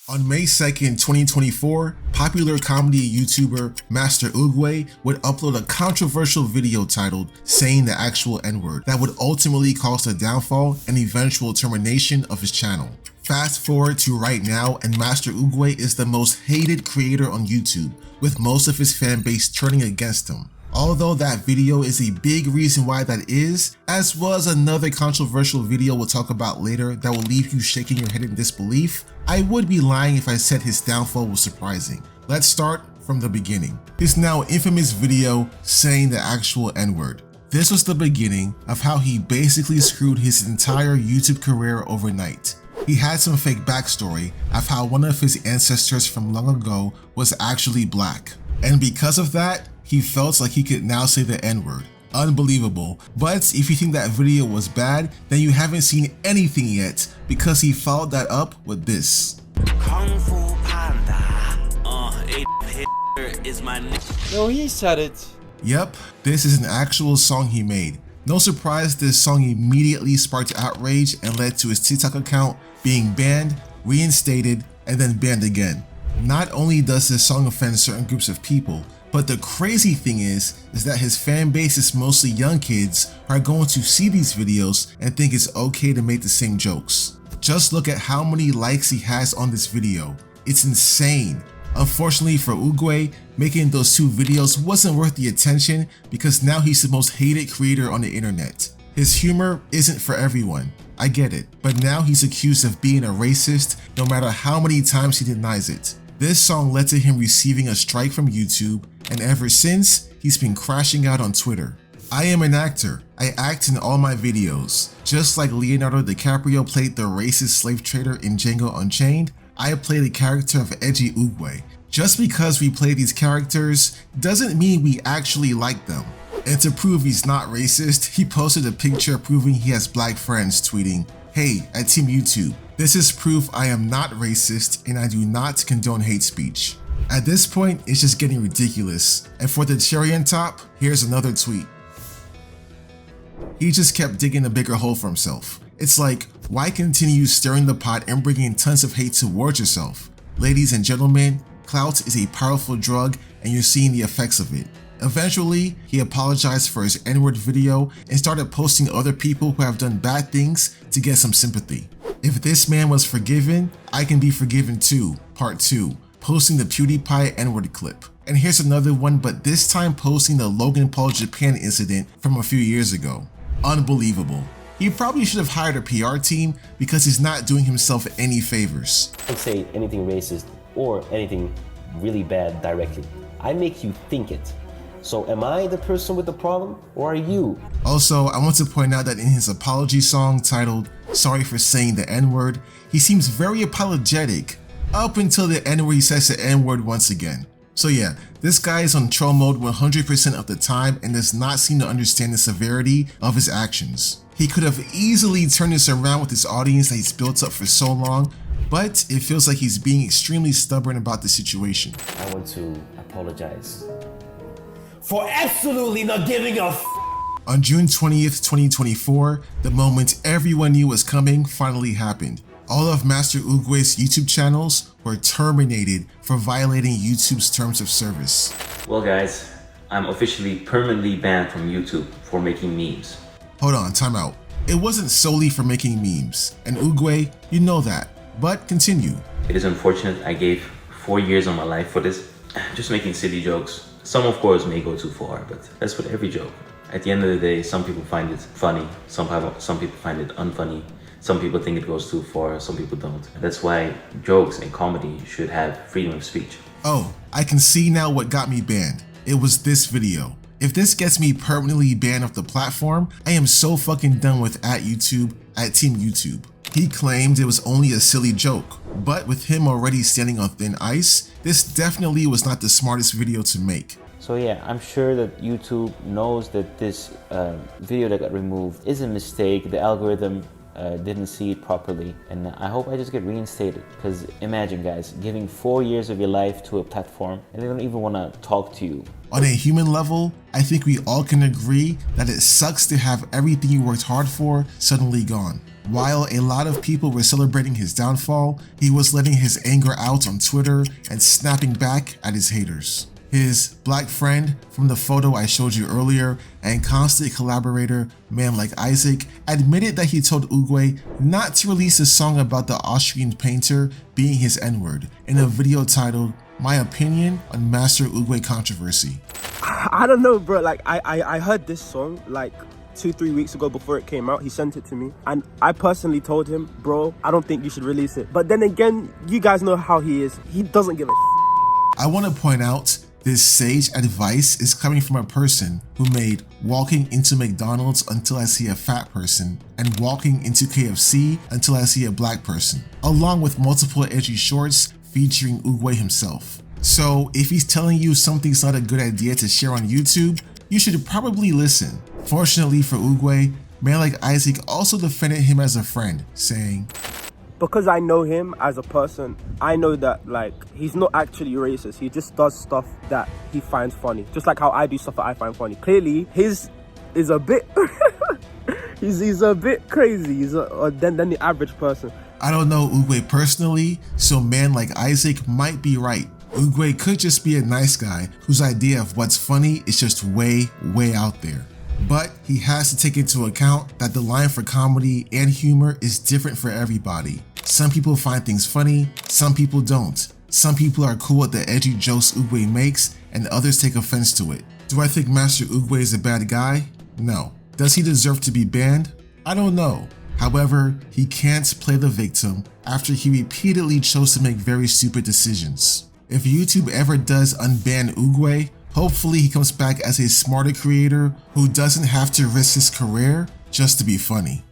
On May 2nd, 2024, popular comedy YouTuber Master Oogway would upload a controversial video titled "Saying the Actual N-Word" that would ultimately cause the downfall and eventual termination of his channel. Fast forward to right now, and Master Oogway is the most hated creator on YouTube, with most of his fan base turning against him. Although that video is a big reason why that is, as well as another controversial video we'll talk about later that will leave you shaking your head in disbelief, I would be lying if I said his downfall was surprising. Let's start from the beginning. His now infamous video, "Saying the Actual N-Word." This was the beginning of how he basically screwed his entire YouTube career overnight. He had some fake backstory of how one of his ancestors from long ago was actually black. And because of that, he felt like he could now say the N-word. Unbelievable. But if you think that video was bad, then you haven't seen anything yet, because he followed that up with this. Kung Fu Panda, is my No, he said it. Yep, this is an actual song he made. No surprise, this song immediately sparked outrage and led to his TikTok account being banned, reinstated, and then banned again. Not only does this song offend certain groups of people, but the crazy thing is that his fan base is mostly young kids who are going to see these videos and think it's okay to make the same jokes. Just look at how many likes he has on this video. It's insane. Unfortunately for Oogway, making those two videos wasn't worth the attention because now he's the most hated creator on the internet. His humor isn't for everyone, I get it, but now he's accused of being a racist no matter how many times he denies it. This song led to him receiving a strike from YouTube, and ever since, he's been crashing out on Twitter. I am an actor. I act in all my videos. Just like Leonardo DiCaprio played the racist slave trader in Django Unchained, I play the character of Edgy Oogway. Just because we play these characters doesn't mean we actually like them. And to prove he's not racist, he posted a picture proving he has black friends, tweeting, "Hey, at Team YouTube, this is proof I am not racist and I do not condone hate speech." At this point, it's just getting ridiculous. And for the cherry on top, here's another tweet. He just kept digging a bigger hole for himself. It's like, why continue stirring the pot and bringing tons of hate towards yourself? Ladies and gentlemen, clout is a powerful drug and you're seeing the effects of it. Eventually, he apologized for his N-word video and started posting other people who have done bad things to get some sympathy. If this man was forgiven, I can be forgiven too, part 2, posting the PewDiePie N-word clip. And here's another one, but this time posting the Logan Paul Japan incident from a few years ago. Unbelievable. He probably should have hired a PR team because he's not doing himself any favors. I don't say anything racist or anything really bad directly. I make you think it. So am I the person with the problem, or are you? Also, I want to point out that in his apology song titled "Sorry for Saying the N-Word," he seems very apologetic up until the end where he says the N-word once again. So yeah, this guy is on troll mode 100% of the time and does not seem to understand the severity of his actions. He could have easily turned this around with his audience that he's built up for so long, but it feels like he's being extremely stubborn about the situation. I want to apologize for absolutely not giving a f. On June 20th, 2024, the moment everyone knew was coming finally happened. All of Master Oogway's YouTube channels were terminated for violating YouTube's terms of service. Well guys, I'm officially permanently banned from YouTube for making memes. Hold on, time out. It wasn't solely for making memes, and Oogway, you know that, but continue. It is unfortunate I gave 4 years of my life for this, just making silly jokes. Some of course may go too far, but that's with every joke. At the end of the day, some people find it funny, some people find it unfunny, some people think it goes too far, some people don't. That's why jokes and comedy should have freedom of speech. Oh, I can see now what got me banned. It was this video. If this gets me permanently banned off the platform, I am so fucking done with @YouTube, @Team YouTube. He claimed it was only a silly joke, but with him already standing on thin ice, this definitely was not the smartest video to make. So yeah, I'm sure that YouTube knows that this video that got removed is a mistake. The algorithm didn't see it properly, and I hope I just get reinstated. Because imagine guys, giving 4 years of your life to a platform and they don't even want to talk to you. On a human level, I think we all can agree that it sucks to have everything you worked hard for suddenly gone. While a lot of people were celebrating his downfall, he was letting his anger out on Twitter and snapping back at his haters. His black friend from the photo I showed you earlier and constant collaborator Man Like Isaac admitted that he told Oogway not to release a song about the Austrian painter being his N-word in a video titled My Opinion on Master Oogway Controversy. I don't know, bro. Like I heard this song like 2-3 weeks ago before it came out. He sent it to me and I personally told him, bro, I don't think you should release it. But then again, you guys know how he is. He doesn't give a I want to point out this sage advice is coming from a person who made walking into McDonald's until I see a fat person and walking into KFC until I see a black person, along with multiple edgy shorts featuring Oogway himself. So if he's telling you something's not a good idea to share on YouTube, you should probably listen. Fortunately for Oogway, Man Like Isaac also defended him as a friend, saying, because I know him as a person, I know that like he's not actually racist. He just does stuff that he finds funny, just like how I do stuff that I find funny. Clearly, his is a bit he's a bit crazy. He's than the average person. I don't know Oogway personally, so Man Like Isaac might be right. Oogway could just be a nice guy whose idea of what's funny is just way out there. But he has to take into account that the line for comedy and humor is different for everybody. Some people find things funny, some people don't. Some people are cool with the edgy jokes Oogway makes, and others take offense to it. Do I think Master Oogway is a bad guy? No. Does he deserve to be banned? I don't know. However, he can't play the victim after he repeatedly chose to make very stupid decisions. If YouTube ever does unban Oogway, hopefully he comes back as a smarter creator who doesn't have to risk his career just to be funny.